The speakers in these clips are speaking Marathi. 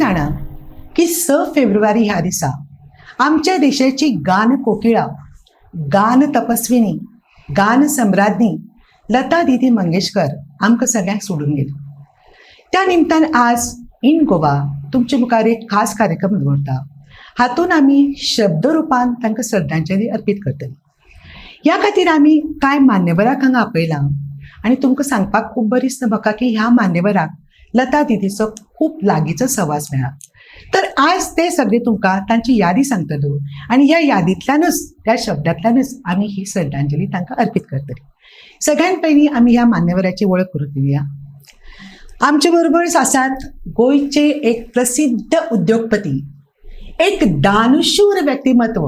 जाणा की 6 फेब्रुवारी ह्या दिसा आमच्या देशाची गान कोकिळा, गान तपस्विनी, गान सम्राज्ञी लता दिदी मंगेशकर आमकां सगळ्यांक सोडून गेली. त्या निमतान आज इन गोवा तुमचे मुखार एक खास कार्यक्रम दवरता. हातून आमी शब्द रुपान तांकां श्रद्धांजली अर्पीत करतली. ह्या खातीर आमी कांय मान्यवरांक हांगा आपयलां आनी तुमकां सांगपाक खूब बरी दिसता म्हाका की ह्या मान्यवराक लता दिदीचो खूब लागींचो सहवास मेळ्ळा. तर आज ते सगळे तुमकां तांची यादी सांगतलो आनी ह्या यादींतल्यानूच त्या शब्दांतल्यानूच आमी ही श्रद्धांजली तांकां अर्पीत करतली. सगळ्यात पयलीं आमी ह्या मान्यवराची वळख करून दिवया. आमचे बरोबर आसात गोंयचे एक प्रसिद्ध उद्योगपती, एक दानशूर व्यक्तिमत्व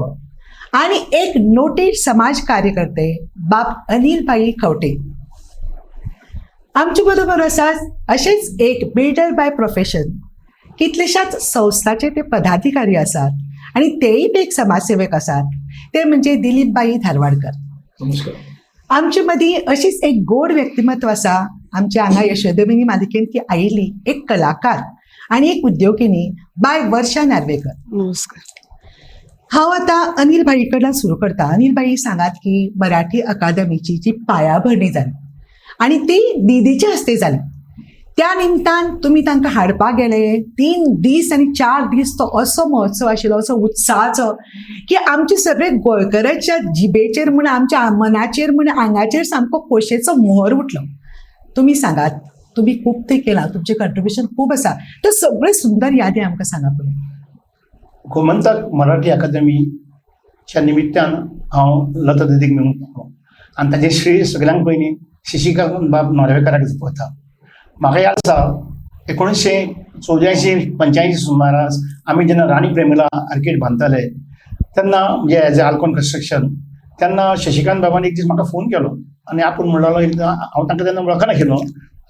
आणि एक नोटेड समाज कार्यकर्ते बाब अनिल भाई खवटे. आमचे बरोबर आसात असेच एक बिल्डर बाय प्रोफेशन, कितलेशाच संस्थाचे ते पदाधिकारी आसात आणि तेही एक समाजसेवक आसात. ते म्हणजे दिलीप बाई धारवाडकर. नमस्कार. आमचे मदीं अशीच एक गोड व्यक्तिमत्व आसा. आमच्या हांगा यशोदबिनी मालिकेंत ती आयिल्ली एक कलाकार आणि एक उद्योगिनी बाय वर्षा नार्वेकर. नमस्कार. हांव आतां अनिल भाई कडल्यान सुरू करता. अनिल भाई सांगात की मराठी अकादमीची जी पायाभरणी जाली आणि ती दिदीचे हस्ते जाली. त्या निमतान तुमी तांकां हाडपाक गेले. 3 दीस आनी 4 दीस तो असो महोत्सव आशिल्लो, असो उत्साहाचो की आमचे सगळे गोंयकारांच्या जिबेचेर म्हण, आमच्या मनाचेर म्हण, आंगाचेर सामको खोशेचो मोहर उठलो. तुमी सांगात, तुम्ही खूब ते केलां, तुमचें कंट्रिब्युशन खूब आसा. तर सगळे सुंदर यादी आमकां सांगा पळय. गोमंतक मराठी अकादमीच्या निमित्तान हांव लता दिदीक मेळूंक पावलो आनी ताचें श्रेय सगळ्यांक पयलीं शशिकांत बाब नार्वेकाराक वता. म्हाका याद आसा 1984-85 सुमारास आमी जेन्ना राणी प्रेमिला आर्केड बांदताले तेन्ना म्हणजे एज ए आल्कोन कंस्ट्रक्शन, तेन्ना शशिकांत बाबान एक दीस म्हाका फोन केलो आनी आपूण म्हणलेलो, हांव तांकां तेन्ना वळखनाशिल्लो.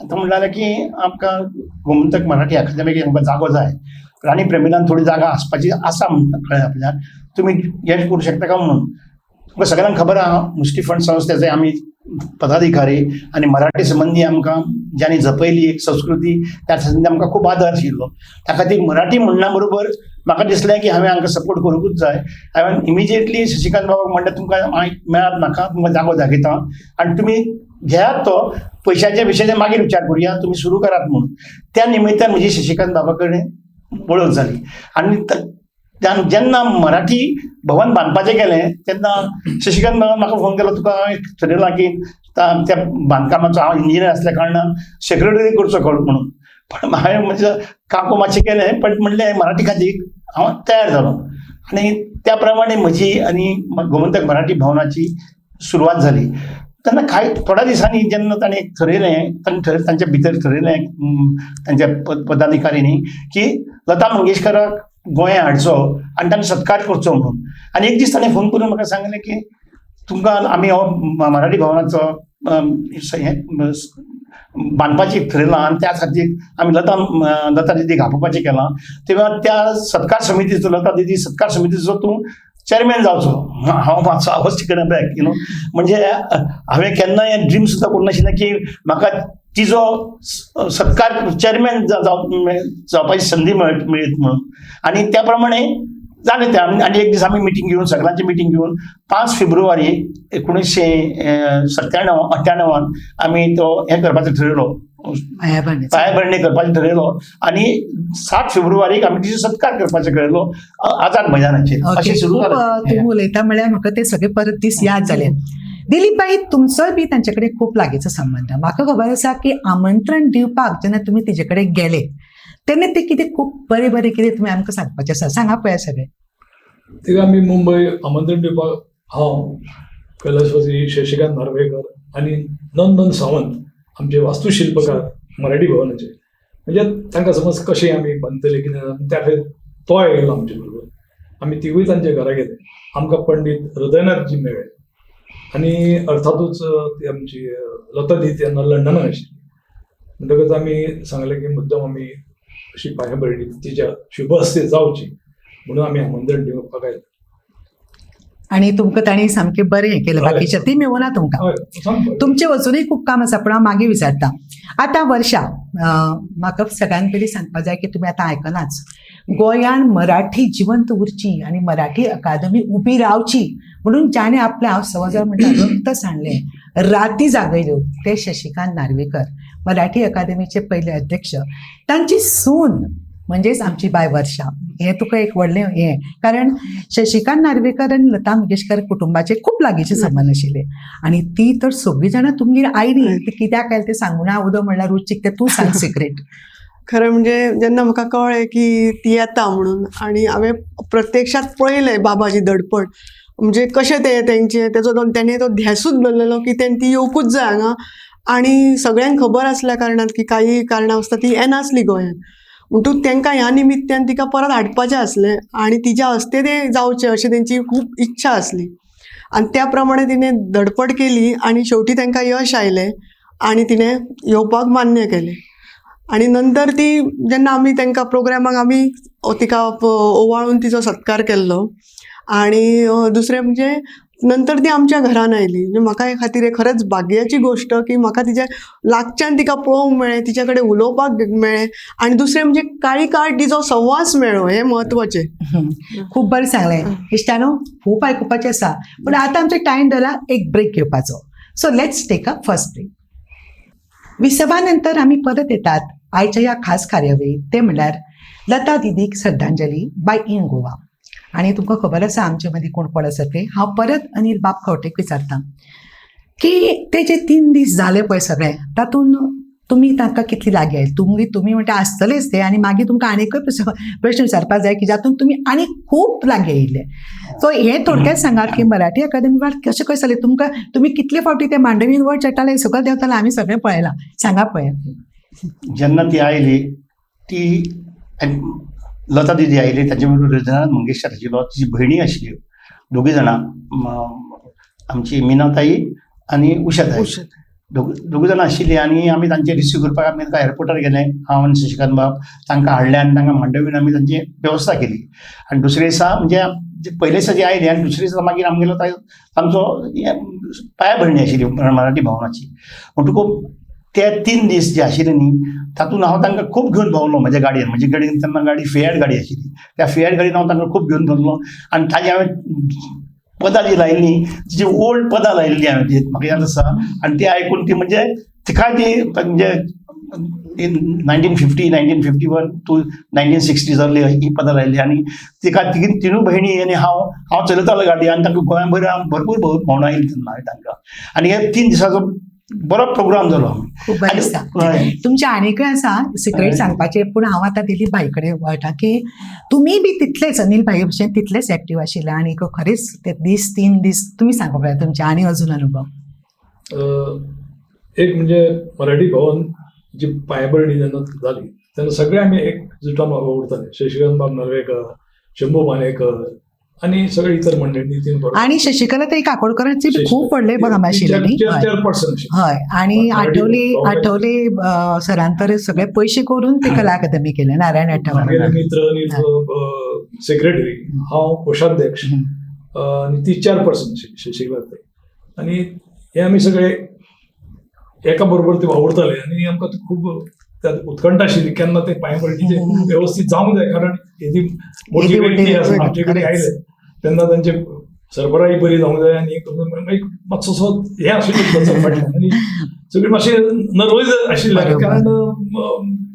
तो म्हणटाले की आमकां गोमंतक मराठी अकादमीक आमकां जागो जाय, राणी प्रेमिलान थोडी जागा आसपाची आसा म्हणटा कळ्ळें आपल्याक, तुमी हे करूं शकता काय म्हणून. तुमकां सगळ्यांक खबर आहा मुष्टी फंड संस्थेचे आमी पदाधिकारी आनी मराठी संबंधी आमकां ज्यांनी जपयली एक संस्कृती, त्या संबंधी आमकां खूब आदर आशिल्लो. त्या खातीर मराठी म्हणना बरोबर म्हाका दिसलें की हांवें हांकां सपोर्ट करूंकूच जाय. हांवें इमिजिएटली शशिकांत बाबाक म्हणलें, तुमकां मेळत नाका, तुमकां जागो दाखयता आनी तुमी घेयात तो, पयशाचे मागीर विचार करुया, तुमी सुरू करात म्हणून. त्या निमित्तान म्हजी शशिकांत बाबा कडेन वळख जाली. आनी जेन्ना मराठी भवन बांदपाचें गेलें तेन्ना शशिकांत बाबान म्हाका फोन केलो, तुका ठरयलां की त्या बांदकामाचो हांव इंजिनियर आसल्या कारणान सेक्रेटरी करचो म्हणून. पण हांवें म्हजें काको मातशें केलें, पण म्हणलें मराठी खातीर हांव तयार जालो आनी त्या प्रमाणे म्हजी आनी गोमंतक मराठी भवनाची सुरवात जाली. तेन्ना थोड्या दिसांनी जेन्ना ताणें ठरयलें, तांच्या भितर ठरयलें तांच्या पदाधिकाऱ्यांनी की लता मंगेशकराक गोंया हाडचो आनी तांकां सत्कार करचो म्हणून. आनी एक दीस ताणें फोन करून म्हाका सांगलें की तुमकां आमी हो मराठी भवनाचो बांदपाची ठरयलां आनी त्या खातीर आमी लता दिदीक आपोवपाचें केलां. तेव्हा त्या सत्कार समितीचो, लता दिदी सत्कार समितीचो तूं चेअरमॅन जावचो. हांव मातसो आवाज टिकना बॅक म्हणजे हांवें केन्नाय ड्रीम सुद्दां करूं की म्हाका तिजो सत्कार चेअरमॅन जावपाची संदी मेळत म्हणून. आनी त्या प्रमाणे जालें तें. आनी एक दीस आमी मिटींग घेवन, सगळ्यांची मिटींग घेवन 5 फेब्रुवारी 1997-98 आमी तो हें करपाचो ठरयलो, पायाभरणी करपाचें ठरयलो. आनी 7 फेब्रुवारीक आमी तिजो सत्कार करपाचो ठरयलो आझाद मैदानाचेर. अशें सुरू जालें. तुम्ही उलयता म्हळ्यार म्हाका ते सगळे परत दीस याद जाले. दिलीप भाई, तुमचो बी तांचे कडेन खूब लागींचो संबंद. म्हाका खबर आसा की आमंत्रण दिवपाक जेन्ना तुमी तेजे कडेन गेले तेन्ना ते कितें खूब बरें कितें तुमी आमकां सांगपाचें आसा, सांगा पळय सगळें. तिका आमी मुंबय आमंत्रण दिवपाक हांव, कैलासवासी शशिकांत नार्वेकर आनी नंदन सावंत, आमचे वास्तुशिल्पकार मराठी भवनाचे, म्हणजे तांकां समज कशें आमी बांदतले कितें त्या खातीर तो येयलो आमचे बरोबर. आमी तिगूय तांच्या घरा गेले. आमकां पंडीत हृदयनाथजी मेळ्ळे आनी अर्थातूच ती आमची लता दिदी तेन्ना लंडनाक आशिल्ली. म्हणटकच आमी सांगलें की मुद्दम आमी अशी पायाभरणी तिच्या शुभ हस्ते जावची म्हणून आमी आमंत्रण दिवपाक आयले. आणि तुमकां ताणी सामकें बरें हें केलें. बाकीचे ती मेळुना तुमकां. तुमचें वचूनय खूब काम आसा, पूण हांव मागीर विचारता. आतां वर्षा म्हाका सगळ्यान पयलीं सांगपाक जाय की तुमी आतां आयकनाच, गोंयान मराठी जिवंत उरची आनी मराठी अकादमी उबी रावची म्हणून ज्याने आपलें हांव सवजर म्हणटा रक्त सांडलें, राती जागयल्यो, ते शशिकांत नार्वेकर, मराठी अकादमीचे पयले अध्यक्ष. तांची सून म्हणजेच आमची बाय वर्षा. हें तुका एक व्हडलें हें, कारण शशिकांत नार्वेकर आनी लता मंगेशकर कुटुंबाचे खूब लागींचे संबंद आशिल्ले आनी ती तर सगळीं जाणां तुमगेर आयलीं. ती कित्याक आयली तें सांगूं ना, उदो म्हणल्यार रुचीक, तें तूं सांग सिक्रेट. खरं म्हणजे जेन्ना म्हाका कळ्ळें की ती येता म्हणून, आनी हांवें प्रत्यक्षात पळयलें बाबाची धडपड, म्हणजे कशें तेंचे तेणे तो ध्यासूच धरलेलो की ती येवकूच जाय हांगा. आनी सगळ्यांक खबर आसल्या कारणान की काही कारणां आसता ती येनासली गोंयांत, म्हणटूच तांकां ह्या निमित्यान तिका परत हाडपाचें आसलें आनी तिच्या हस्ते तें जावचें अशी तेंची खूब इच्छा आसली. आनी त्या प्रमाणे तिणें धडपड केली आनी शेवटी तांकां यश आयलें आनी तिणें येवपाक मान्य केलें. आनी नंतर ती जेन्ना आमी तांकां प्रोग्रामाक आमी तिका ओवाळून तिचो सत्कार केल्लो. आनी दुसरें म्हणजे नंतर ती आमच्या घरान आयली. म्हणजे म्हाका हे खातीर खरेंच भाग्याची गोश्ट की म्हाका तिच्या लागच्यान तिका पळोवंक मेळ्ळें, तिच्या कडेन उलोवपाक मेळ्ळें आनी दुसरें म्हणजे काळी काळ तिचो संवास मेळ्ळो, हें म्हत्वाचें. खूब बरें सांगलें. इश्टानो, खूब आयकुपाचें आसा, पूण आतां आमचो टायम जाला एक ब्रेक घेवपाचो. So let's take a first break. विसवा नंतर आमी परत येतात आयच्या ह्या खास कार्यावळीत, ते म्हणल्यार लता दिदीक श्रद्धांजली बाय इन गोवा. आनी तुमकां खबर आसा आमचे मदीं कोण कोण आसा ते. हांव परत अनिल बाब खंवटेक विचारतां की ते जे 3 दीस जाले पळय सगळे, तातूंत तुमी तांकां कितली लागीं आयली? तुमी म्हणटा आसतलेच ते, आनी मागीर तुमकां आनीकय प्रश्न विचारपाक जाय की जातूंत तुमी आनीक खूब लागीं येयले. सो हें थोडक्यात सांगात की मराठी अकादमी वेळार कशें कशें जालें तुमकां? तुमी कितले फावटी ते मांडवीन वयर चडटाले, सगळं देंवतालें, आमी सगळें पळयलां. सांगा पळय. जेन्ना ती आयली, ती लता दिदी आयली, ताचे बरोबर रजनाथ मंगेशकर आशिल्लो, तिची भयणी आशिल्ल्यो, दोगूय जाणां, आमची मिनाताई आनी उशाताई, दोगूय जाणां आशिल्लीं. आनी आमी तांचे रिसीव करपाक आमी तांकां एअरपोर्टार गेले, हांव आनी शशिकांत बाब तांकां हाडलें आनी तांकां मांडवीन आमी तांची वेवस्था केली. आनी दुसरे दिसा म्हणजे पयले दिसा जी आयली आनी दुसरे दिसा मागीर आमगेलो तांचो पांया भरणी आशिल्ली मराठी भवनाची. म्हणटकूच ते 3 दीस जे आशिल्ले न्ही, तातूंत हांव तांकां खूब घेवन भोंवलो म्हज्या गाडयेन. म्हजे कडेन तेन्ना गाडी फियाट गाडी आशिल्ली, त्या फियाट गाडयेन हांव तांकां खूब घेवन भोंवलो. आनी ताजी हांवें पदां जी लायिल्लीं, तिची ओल्ड पदां लायिल्लीं हांवें, म्हाका याद आसा. आनी ती आयकून ती म्हणजे तिका ती म्हणजे 1950, 1951 टू 1960 जाल्ली ही पदां लायिल्लीं. आनी तिका तिनूय भयणी आनी हांव चलयतालो गाडी, आनी तांकां गोंया भरपूर भोंवडां येयली तेन्ना हांवें तांकां. आनी हे 3 दिसाचो बरो प्रोग्राम जालो. खूब बरें दिसता. तुमचें आनीकय आसा सिक्रेट सांगपाचें, पूण हांव आतां दिलीप भाई कडेन वळटा की तुमी बी तितलेच अनिल भाई भशेन तितलेच एक्टीव आशिल्ले आनी खरेंच ते 3 दीस तुमी सांगपा पळय तुमचे आनी अजून अनुभव. एक म्हणजे मराठी भवन जी पांयभरणी जेन्ना जाली तेन्ना सगळे आमी एकजुटान उरताले. शशिकांत बाब नार्वेकर, शंभू मानेकर आनी सगळे इतर मंडळी, नितीन परब आनी शशिकला ताई काकोडकरांची खूब व्हडले बघ आशिल्ले न्ही. हय, आनी आठवले सरान तर सगळे पयशे करून ते कला अकादमी केले. नारायण आठवले मित्र, सेक्रेटरी, हांव कोषाध्यक्ष आनी ती चेअरपर्सन शशिकला ताई. आनी हे आमी सगळे एका बरोबर ते वावुरताले आनी आमकां खूब उत्कंठ आशिल्ली केन्ना ते पांयभरणीचे व्यवस्थीत जावंक जाय. कारण हेजी मोठी व्यक्ती आसा आमचे कडेन आयले तेन्ना तांचे सरबराही बरी जावंक जाय आनी मातसो हें आशिल्लें फाटल्यान आनी सगळीं मातशें नर्वस आशिल्ले, कारण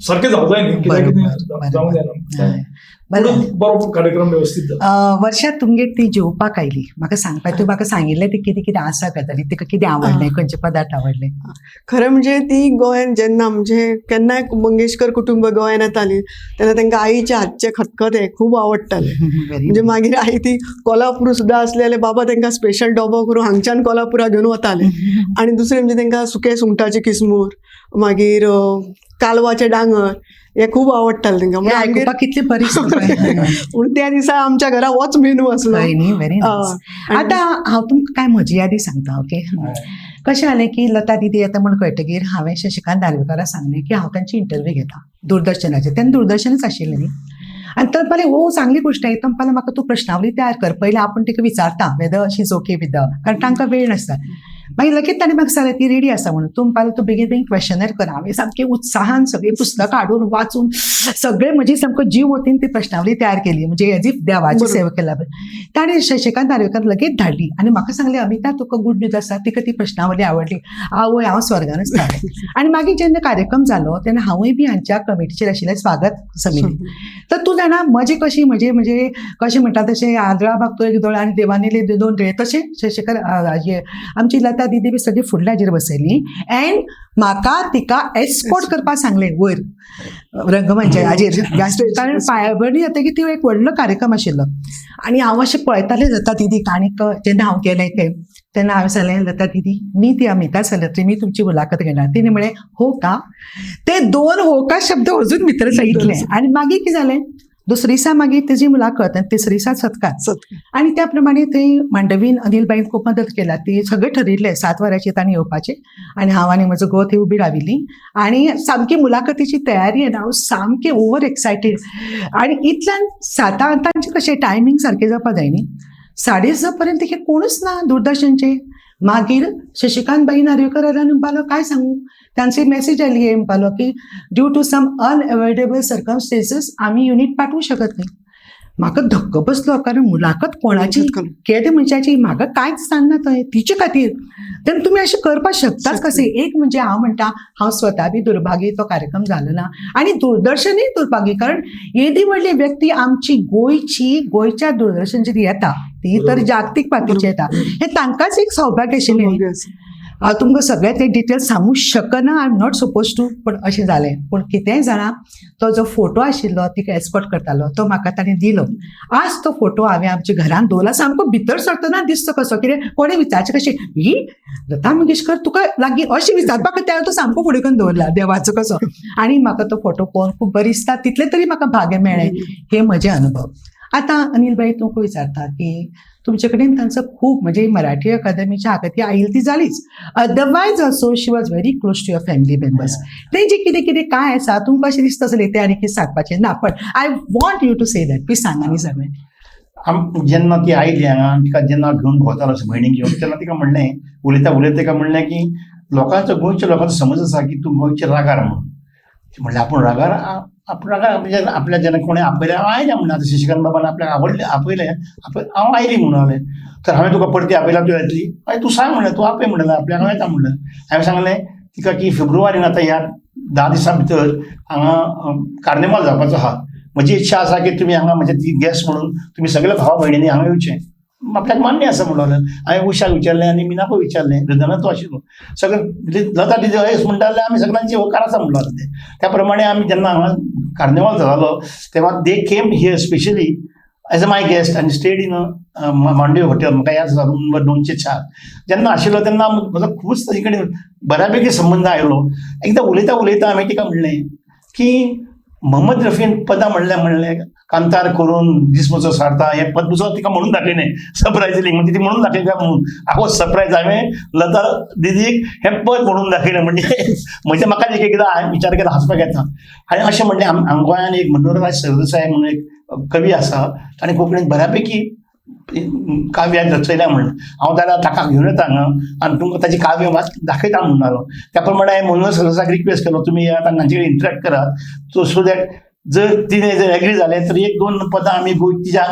सारकें जावंक जाय न्ही, कित्याक जावंक जायना. बरो कार्यक्रम व्यवस्थीत जालो. वर्षात तुमगेर ती जेवपाक आयली, म्हाका सांगपाक तूं म्हाका सांगिल्लें ते कितें कितें आसा गजाली, तिका कितें आवडलें, खंयचे पदार्थ आवडले? खरें म्हणजे ती गोंयान जेन्ना म्हणजे केन्नाय मंगेशकर कुटुंब गोंयान येताली तेन्ना तांकां आईच्या हातचे खतखते खूब आवडटाले. म्हणजे मागीर आई ती कोल्हापूर सुद्दां आसली जाल्यार बाबा तांकां स्पेशल डबो करून हांगच्यान कोल्हापुरा घेवन वताले. आनी दुसरें म्हणजे तांकां सुके सुंगटाची किसमूर, मागीर कालवाचे डांगर हे खूब आवडटाले तांकां. कितले बरी पूण त्या दिसा आमच्या घरा होच मेनू आसलो. आतां हांव तुमकां कांय म्हजी यादी सांगता. ओके, कशें जालें की लता दिदी येता म्हण कळटगीर हांवें शशिकांत नार्वेकाराक सांगलें की हांव तांची इंटरव्यू घेता दूरदर्शनाचेर. तेन्ना दूरदर्शनच आशिल्लें न्ही. आनी तर पळय हो चांगली गोश्ट आहे. तर पळय म्हाका तूं प्रश्नावली तयार कर, पयलीं आपूण तिका विचारता whether she is okay with the, कारण तांकां वेळ नासता. मागीर लगेच ताणें म्हाका सांगलें ती रेडी आसा म्हणून, तूं म्हणपाक तूं बेगीन बेगीन क्वेश्चनर कर. हांवें सामकें उत्साहान सगळीं पुस्तकां हाडून वाचून सगळे म्हजी सामको जीव वतीन ती प्रश्नावली तयार केली, म्हणजे एज इफ देवाची सेवा केला. ताणें शशिकांत नार्वेकर लगेच धाडली आनी म्हाका सांगलें अमिता तुका गुड न्यूज आसा, तिका ती प्रश्नावली आवडली. आवय हांव स्वर्गान आसतालें. आनी मागीर जेन्ना कार्यक्रम जालो तेन्ना हांवूय बी हांच्या कमिटीचेर आशिल्लें स्वागत समिती. तर तूं जाणा म्हजी कशी म्हणजे कशें म्हणटा तशें आदळा भागतो एक दोळ आनी देवानीले दोन दोळे, तशें शशिकांत आमची लता दिदी बी सगळी फुडल्या हाजेर बसयली एंड म्हाका तिका एस्कॉर्ट करपाक सांगलें वयर रंगमंचा हाजेर. कारण पांयाभरणी जातकीर ती एक व्हडलो कार्यक्रम आशिल्लो आनी हांव अशें पळयतालें लता दिदीक. आनीक जेन्ना हांव गेलें तेन्ना हांवें सांगलें लता दिदी मी ती अमिता सलत्री मी तुमची मुलाखत घेणार. तिणें म्हळें हो का. ते 2 हो का शब्द अजून भितर सांगितले आनी मागीर कितें जालें, दुसरे दिसा मागीर तेजी मुलाखत आनी तिसरे दिसा सत्कार. आनी त्या प्रमाणे थंय मांडवीन अनिलबाईन खूब मदत केला. ती सगळें ठरिल्लें 7 वरांचेर तांणी येवपाचें आनी हांव आनी म्हजो घोव थंय उबी राविल्लीं आनी सामकी मुलाखतीची तयारी आनी हांव सामकें ओवर एक्सायटेड. आनी इतल्यान 7 तांचें कशें टायमींग सारकें जावपा जाय न्ही. 6:30 पर्यंत हे कोणूच ना दूरदर्शनचे. मागीर शशिकांत बाई नार्वेकर आयला आनी म्हणपालो काय सांगू, त्यांची मेसेज आली आहे म्हणपालो की ड्यू टू सम अनएवॉइडेबल सर्कमस्टेन्सीस आम्ही युनिट पाठवू शकत नाही. म्हाका धक्को बसलो, कारण मुलाखत कोणाची केदे मनशाची म्हाका कांयच सांगना थंय तिचे खातीर. तेन्ना तुमी अशें करपाक शकतात कशें. एक म्हणजे हांव म्हणटा हांव स्वता बी दुर्भागी, तो कार्यक्रम जालो ना आनी दूरदर्शनूय दुर्भागी, कारण येदी व्हडली व्यक्ती आमची गोंयच्या दूरदर्शनचेर येता ती तर जागतीक पातळीचेर येता. हे तांकांच एक सौभाग्य आशिल्लें. हांव तुमकां सगळे ते डिटेल्स सांगूंक शकना, I am not suppose to, पण अशें जालें. पूण कितेंय जाणा, तो जो फोटो आशिल्लो तिका एस्कॉर्ट करतालो तो म्हाका ताणें दिलो. आज तो फोटो हांवें आमच्या घरान दवरला. सामको भितर सरतना दिसता कसो, कितें कोणें विचारचें कशें ही लता मंगेशकर तुका लागीं अशें विचारपाक त्या तो सामको फुडें करून दवरला देवाचो कसो. आनी म्हाका तो फोटो पळोवन खूब बरी दिसता. तितले तरी म्हाका भाग्य मेळ्ळें. हे म्हजे अनुभव. आतां अनिलबाई तुमकां विचारता की तुमचे कडेन तांचो खूब म्हणजे मराठी अकादमीच्या हाती आयिल्ली ती जालीच, otherwise also she was very close to your family members. तें जें कितें काय आसा तुमकां अशें दिसता आसलें तें आनी कितें सांगपाचें ना, पण I want you to say that. Please सांगा न्ही सगळें. जेन्ना ती आयली हांगा, तिका जेन्ना घेवन भोंवतालो अशें भयणीक घेवन, तेन्ना तिका म्हणलें उलयता तिका म्हणलें की लोकांचो गोंयच्या लोकांचो समज आसा की तूं गोंयचे रागार म्हणून. म्हणलें आपूण रागार म्हणजे आपल्या जेन्ना कोणें आपयलें हांव आयलें म्हणून. आतां शशिकांत बाबान आपल्याक आपयलें हांव आयली म्हणून हांवें. तर हांवें तुका परती आपयला तूं येतली, हय तूं सांग म्हणलें, तूं आपय म्हणलें आपल्याक हांव येता म्हणलें. हांवें सांगलें तिका की फेब्रुवारीन आतां ह्या 10 दिसां भितर हांगा कार्निवाल जावपाचो आहा. म्हजी इच्छा आसा की तुमी हांगा म्हणजे ती गॅस्ट म्हणून तुमी सगळे भावा भयणींनी हांगा येवचें. आपल्याक मान्य आसा म्हणलें. हांवें उशाक विचारलें आनी मिनाकूय विचारलें, हृदयानूच आशिल्लो सगळें. लता दिदी हयच म्हणटा जाल्यार आमी सगळ्यांची होकार आसा म्हणलो आसलें. त्या प्रमाणे आमी जेन्ना हांगा कार्निवाल जालो तेव्हा they came here specially as a my guest आनी स्टेड इन मांडवी हॉटेल. म्हाका याद आसा रूम नंबर 204 जेन्ना आशिल्लो तेन्ना म्हजो खुबूच ताजे कडेन बऱ्यापैकी संबंद आयलो. एकदां उलयता हांवें तिका म्हणलें की मोहम्मद रफीन पदां म्हणलें कांतार करून दिसमचो सारता हे पद तुजो तिका म्हणून दाखयलें सरप्रायझिली. म्हणजे ती म्हणून दाखयता म्हणून आहो सरप्रायज हांवें लता दिदीक हें पद म्हणून दाखयलें. म्हणजे म्हाका एक एकदां हांवें विचार केला हांसपाक येता. आनी अशें म्हणलें हांगा गोंयान एक मनोहरराज सरदेसाय म्हणून एक कवी आसा, ताणें कोंकणींत बऱ्यापैकी काव्यां रचयल्या म्हणून. हांव जाल्यार ताका घेवन येता हांगा आनी तुमकां ताची काव्य दाखयता म्हणणालो. त्या प्रमाणे हांवें मनोहर सरदेसायक रिक्वेस्ट केलो तुमी येयात आनी तांचे कडेन इंटरेक्ट करात. सो दॅट जर तिणें जर एग्री जालें तर 1-2 पदां आमी तिच्या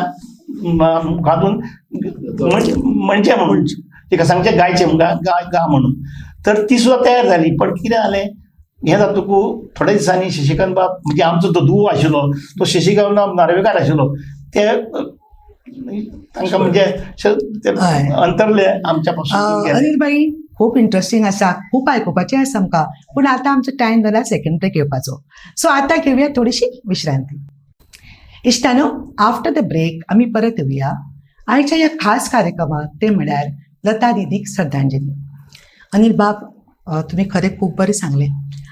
हातून म्हणचे म्हणून तिका सांगचें गायचें गा म्हणून. तर ती सुद्दां तयार जाली. पण कितें जालें हें जातकूच थोड्या दिसांनी शशिकांत बाब म्हणजे आमचो तो धुवो आशिल्लो तो शशिकांत नार्वेकार आशिल्लो, ते तांकां म्हणजे अंतरले आमच्या पासून. अनिलबाई खूप इंटरेस्टिंग आसा, खूप आयकुपाचें आसा आमकां. पूण आतां आमचो टायम जाला सेकंड ब्रेक येवपाचो. सो आतां घेवया थोडीशी विश्रांती. इश्टानो, आफ्टर द ब्रेक आमी परत येवया आयच्या ह्या खास कार्यक्रमात, ते म्हळ्यार लता दिदीक श्रद्धांजली. अनिल बाब, तुमी खरें खूब बरें सांगलें.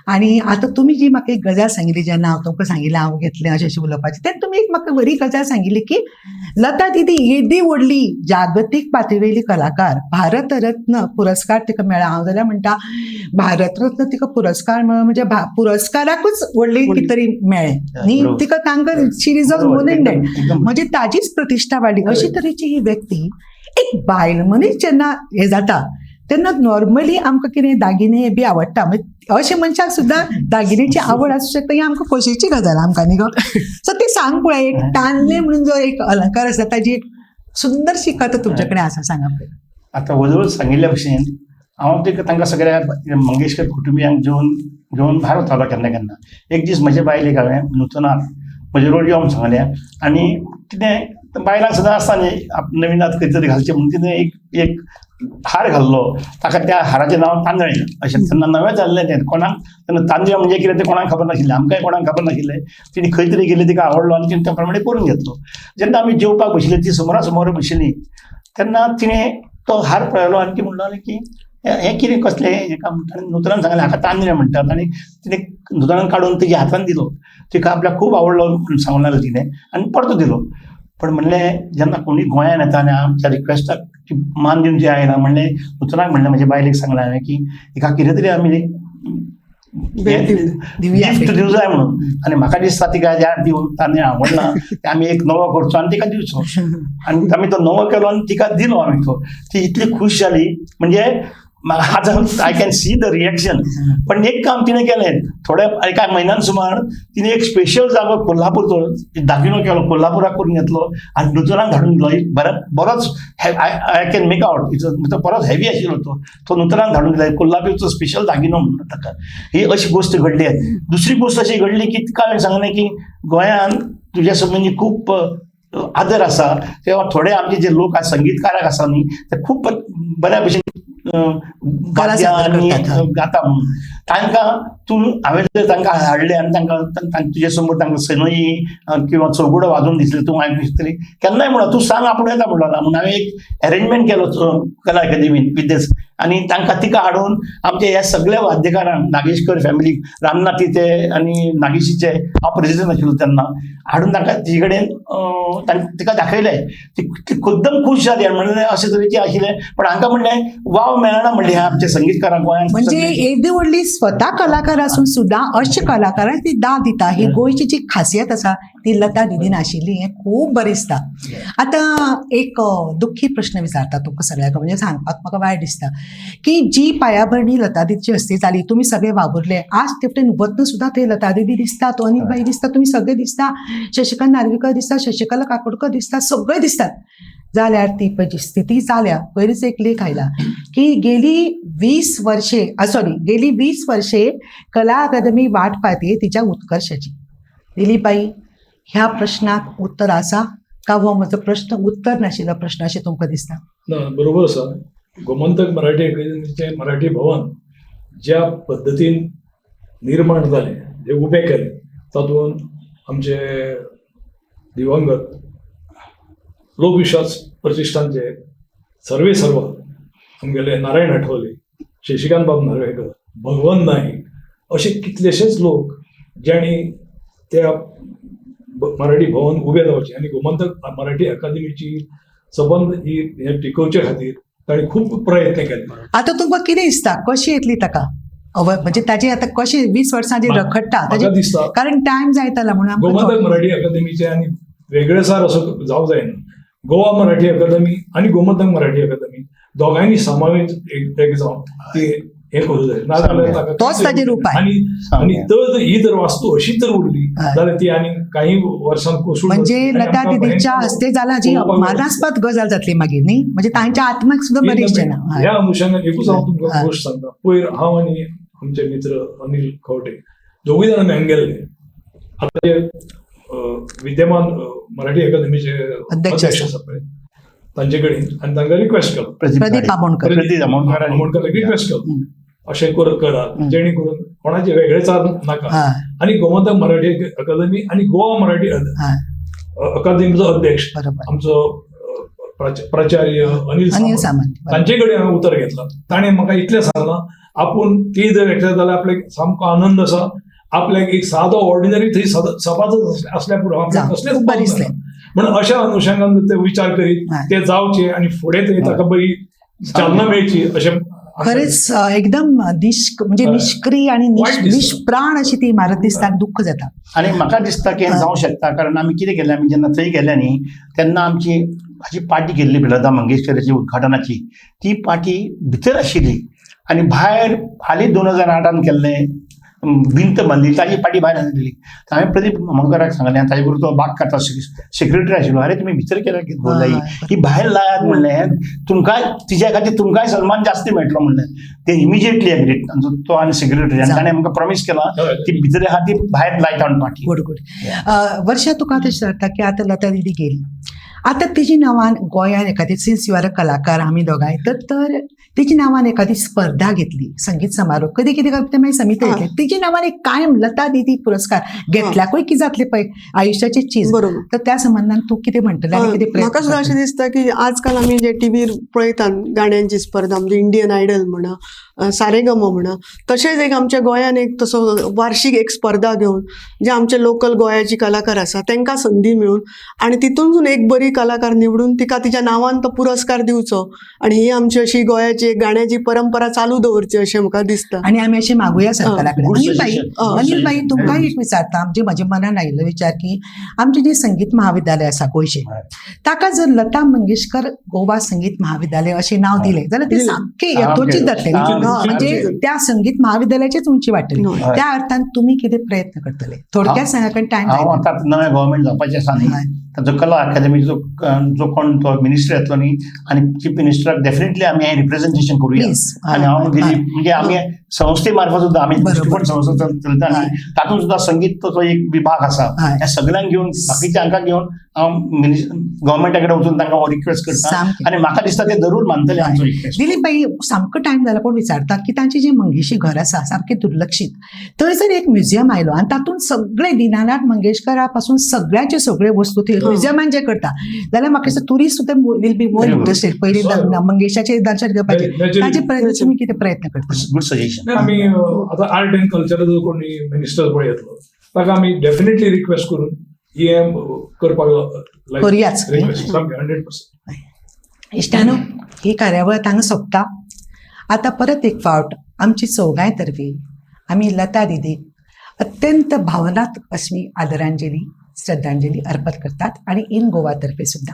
आनी आतां तुमी जी म्हाका एक गजाल सांगिल्ली, जेन्ना हांव तुमकां सांगिल्लें हांव घेतलें अशें उलोवपाचें, तेन्ना तुमी एक म्हाका बरी गजाल सांगिल्ली की लता दिदी येदी व्हडली जागतीक पातळीवेली कलाकार, भारत रत्न पुरस्कार तिका मेळ्ळा. हांव जाल्यार म्हणटा भारत रत्न तिका पुरस्कार म्हणजे पुरस्काराकूच व्हडली कितें तरी मेळ्ळें न्ही तिका. तांकां she is of more than that, म्हणजे ताजीच प्रतिश्ठा वाडली. अशे तरेची ही व्यक्ती एक बायल मनीस जेन्ना हें जाता तेन्ना नॉर्मली आमकां कितें दागिने बी आवडटा अशे मनशाक सुद्दां दागिन्याची आवड आसूं शकता ही आमकां खोशयेची गजाल आमकां न्ही गो. सो ते सांग पळय एक तांदले म्हणून जो एक अलंकार आसा ताजी एक सुंदरशी कथा तुमचे कडेन आसा सांगा पळय. आता वजवळ सांगिल्ल्या भशेन हांव तांकां सगळ्या मंगेशकर कुटुंबियांक घेवन भायर वतालो केन्ना केन्ना. एक दीस म्हजे बायलेक हांवें नूतनाक म्हजे रोड येवंक सांगलें आनी कितें बायलांक सदां आसता न्ही नवीन आतां खंय तरी घालचें म्हणून तिणें एक हार घाल्लो ताका त्या हाराचें नांव तांदळे अशें. तेन्ना नवें जाल्लें तें कोणाक तेन्ना तांदळे म्हणजे कितें तें कोणाक खबर नाशिल्लें, आमकांय कोणाक खबर नाशिल्लें. तिणी खंय तरी गेली तिका आवडलो आनी तिणें त्या प्रमाणे करून घेतलो. जेन्ना आमी जेवपाक बशिल्ले ती समोरा समोर बशिल्लीं तेन्ना तिणें तो हार पळयलो आनी ती म्हणटाली की हें कितें कसलें हेका म्हणटा. नूतनान सांगलें हाका तांदळे म्हणटात आनी तिणें नूतनान काडून तेज्या हातान दिलो. तिका आपल्याक खूब आवडलो म्हणून सांगूंक लागलो तिणें आनी परतो दिलो. पण म्हणलें जेन्ना कोणी गोंयांत येता आनी आमच्या रिक्वेस्टाक मान दिवन जे आयना म्हणलें नूतनाक म्हणलें म्हज्या बायलेक सांगलें हांवें की एका कितें तरी आमी गिफ्ट दिवं जाय म्हणून. आनी म्हाका दिसता तिका याद दिवन तांदळे आवडना आमी एक नवो करचो आनी तिका दिवचो. आनी आमी तो नवो केलो आनी तिका दिलो आमी तो. ती इतली खूश जाली म्हणजे I can see the reaction. पण एक काम तिणें केलें थोड्या एका म्हयन्यान सुमार तिणें एक स्पेशल जागो कोल्हापूरचो दागिनो केलो, कोल्हापुराक करून घेतलो आनी नूतनाक धाडून दिलो. बरोच आय कॅन मेक आउट तो बरोच हेवी आशिल्लो तो नूतनाक धाडून दिलो. कोल्हापूरचो स्पेशल दागिनो म्हणटा ताका. ही अशी गोश्ट घडली. दुसरी गोश्ट अशी घडली की तिका हांवें सांगलें की गोंयांत तुज्या संबंदी खूब आदर आसा. तेव्हा थोडे आमचे जे लोक संगीतकाराक आसा न्ही ते खूब बऱ्या भशेन आनी गाता म्हणून तांकां हांवें जर तांकां हाडलें आनी तांकां तुजे समोर तांकां सनई किंवा चौगुडो वाजोवन दिसले तूं आयकूंक शकतली केन्नाय म्हणून तूं सांग आपूण येता म्हणलो ना म्हणून हांवें एक अरेंजमेंट केलो कला अकादेमीन विदेश आनी तिका हाडून आमचे ह्या सगळ्या वाद्यकारांक नागेशकर फॅमिली रामनाथी ते आनी नागेशीचे हांव प्रेसिडेंट आशिल्लो तेन्ना हाडून तांकां तिचे कडेन तिका दाखयलें. ती एकदम खूश जाली आनी म्हणलें अशें तरेचें आशिल्लें. पण हांकां म्हणलें वाव मेळना म्हणलें ह्या आमच्या संगीतकारांक गोंयांत. म्हणजे येदी व्हडली स्वता कलाकार असून सुद्दां अशे कलाकारांक ती दाद दिता ही गोंयची जी खासियत आसा ती लता दिदीन आशिल्ली हें खूब बरें दिसता. आतां एक दुख्खी प्रश्न विचारता तुमकां सगळ्याक म्हणजे सांगपाक म्हाका वायट दिसता की जी पायाभरणी लता दिदीची हस्ती जाली तुमी सगळे वावुरले आज ते वटेन वतना सुद्दां थंय लता दिदी दिसता, तो अनिलबाई दिसता, तुमी सगळे दिसता, शशिकांत नार्वेकर दिसता, शशिकला काकोडकर दिसता, सगळे दिसतात. जाल्यार ती परिस्थिती जाल्या पयलींच एक लेख आयला की गेली 20 वर्षे कला अकादमी वाट पाहते तिच्या उत्कर्षाची. दिलीपबाई ह्या प्रश्नाक उत्तर आसा का हो म्हजो प्रश्न उत्तर नाशिल्लो प्रश्न अशें तुमकां दिसता? ना बरोबर आसा. गोमंतक मराठी अकादमीचें मराठी भवन ज्या पद्दतीन निर्माण जालें जे उबें केलें तातूंत आमचे दिवंगत लोकविश्वास प्रतिश्ठानचे सर्वे आमगेले नारायण आठवले, शशिकांत बाब नार्वेकर, भगवंत नाईक असे कितलेशेच लोक ज्यांनी त्या मराठी भवन उबें जावचें आनी गोमंतक मराठी अकादमीची संबंध ही हे टिकोवचे खातीर ताणें खूब प्रयत्न केले. आतां तुमकां कितें दिसता कशी येतली ताका म्हणजे ताजे आतां कशें 20 वर्सांची रखडटा म्हाका दिसता कारण टायम जायताला म्हणून गोमंतक मराठी अकादमीचे आनी वेगळेसार असो जावंक जायना. गोवा मराठी अकादमी आणि गोमंतक मराठी अकादमी दोगांयनी समावेश एक जावन ती हे करूं जाय. नाजाल्यार तोच ताजेर उपाय. आनी तर ही जर वास्तू अशी जर उरली जाल्यार ती आनी काही वर्सांत कोसळून म्हणजे लता दिदीच्या हस्ते जाला जी मानास्पद गजाल जातली मागीर न्ही म्हणजे तांच्या आत्म्याक सुद्दां बरें दिसचें ना. ह्या अनुशंगान एकूच हांव तुमकां गोश्ट सांगता. पयर हांव आनी आमचे मित्र अनिल खंवटे दोगूय जाण आमी हांगा गेल्ले. आतां जे विद्यमान मराठी अकादमीचे अध्यक्ष आसा पळय तांचे कडेन आनी तांकां रिक्वेस्ट केलो प्रदीप आमोणकर रिक्वेस्ट केलो अशें करात जेणे करून कोणाचे वेगळेचार नाका. आनी गोमंतक मराठी अकादमी आनी गोवा मराठी अकादमीचो अध्यक्ष आमचो प्राचार्य अनिल सामंत तांचे कडेन हांवें उतर घेतला. ताणें म्हाका इतलें सांगलां आपूण ती जर एकट्या जाल्यार आपल्याक सामको आनंद आसा. आपल्याक एक सादो ऑर्डिनरी थंय सभाच असल्या पुरो आपल्याक कसलेंच म्हणून अशा अनुशंगान ते विचार करीत ते जावचे आनी फुडें थंय ताका बरी चालना मेळची अशें खरेंच एकदम म्हणजे निष्क्रिय आणि निष्प्राण अशी ती इमारत दिसता दुःख जाता. आणि म्हाका दिसता की हें जावंक शकता कारण आमी कितें केलें आमी जेन्ना थंय गेले न्ही तेन्ना आमची हाची पार्टी केल्ली लता मंगेशकराची उद्घाटनाची, ती पार्टी भितर आशिल्ली आनी भायर हालीं 2008 केल्लें भिंत बांदली ताजी पार्टी भायर आशिल्ली. हांवें प्रदीप आमोणकराक सांगलें, ताजे बरोबर तो बाग करता सेक्रेटरी आशिल्लो, अरे तुमी भितर केल्यार कितें दवरला ही भायर लायात म्हणलें, तुमकां तिच्या खातीर तुमकांय सन्मान जास्त मेळटलो म्हणलें. ते इमिजिएटली एग्रीड, तो आनी सेक्रेटरी, आनी ताणें आमकां प्रॉमिस केला की भितर आहा ती भायर लायता म्हणून पार्टी. Good good. वर्षा तुका अशें दिसता की आतां लता दिदी गेली, आतां तेजी नांवान गोंयान एखादी, सिन्स यू आर अ कलाकार आमी दोगांय, तर तेजी नांवान एखादी स्पर्धा घेतली, संगीत समारोह, कधी कितें करता ते मागीर समिती घेतली, तेजी नांवान एक कायम लता दिदी पुरस्कार घेतल्याकूय कितें जातलें पळय, आयुश्याची चीज. बरोबर. तर त्या संबंधान तूं कितें म्हणटलें आनी कितें म्हाका सुद्दां अशें दिसता की आजकाल आमी जे टीव्हीर पळयतात गाण्यांची स्पर्धा, म्हणजे इंडियन आयडल म्हणा, सारेगम म्हणा, तशेंच एक आमच्या गोंयान एक तसो वार्षिक एक स्पर्धा घेवन जे आमचे लोकल गोंयाची कलाकार आसा तांकां संदी मेळून आनी तितूनसून एक बरी कलाकार निवडून तिका तिच्या नांवान तो पुरस्कार दिवचो आनी ही आमची अशी गोंयाची गाण्याची परंपरा चालू दवरची अशें म्हाका दिसता. आणि आमी अशें मागुया सरकाराकडे. Good अनिल भाई तुमकां एक विचारता, म्हणजे म्हज्या मनान आयिल्लो विचार की आमचे जे संगीत महाविद्यालय आसा गोंयचे, ताका जर लता मंगेशकर गोवा संगीत महाविद्यालय अशें नांव दिलें जाल्यार ते सामकें यथोचित जातलें, म्हणजे त्या संगीत महाविद्यालयाचीच उंची वाडटली. त्या अर्थान तुमी कितें प्रयत्न करतले? थोडक्यात सांगा, कारण टायम हांव आतां नवें गव्हर्मेंट जावपाचें आसा न्ही, ताजो कला अकादेमीचो जो कोण तो मिनिस्टर येतलो न्ही, आनी चीफ मिनिस्टराक डेफिनेटली आमी हें रिप्रेझेंटेशन करूया. आनी हांव म्हणजे आमी संस्थे मार्फत सुद्दां आमी दृश्टीकोन संस्था चलता न्ही, तातूंत सुद्दां संगीताचो एक विभाग आसा. ह्या सगळ्यांक घेवन, बाकीच्या हांकां घेवन हांव गव्हर्मेंटा कडेन वचून तांकां रिक्वेस्ट करता आनी म्हाका दिसता ते जरूर मानतले आमचो रिक्वेस्ट. दिलीप भाई, सामको टायम जाला पण विचारता की तांचे जे मंगेशी घर आसा सामकें दुर्लक्षीत, थंयसर एक म्युझियम आयलो आनी तातूंत सगळे दिनानाथ मंगेशकरा पासून सगळ्याचे सगळे वस्तू थंय म्युझियमान जे करता, जाल्यार म्हाका दिसता टुरिस्ट सुद्दां विल बी मोर इंटरेस्टेड. पयलीं मंगेशाचे दर्शन घेवपाचे, ताचे तुमी कितें प्रयत्न करता? Good suggestion. आमी आतां आर्ट एंड कल्चर जो कोणी मिनिस्टर पळय येतलो ताका आमी डेफिनेटली रिक्वेस्ट करून EM करपाक करुयाच. 100%. इश्टानो, ही कार्यावळ हांगा सोंपता. आतां परत एक फावट आमची चौगांय तर्फे आमी लता दिदीक अत्यंत भावनात्मक अशी आदरांजली, श्रद्धांजली अर्पण करतात, आणि इन गोवा तर्फे सुद्धा.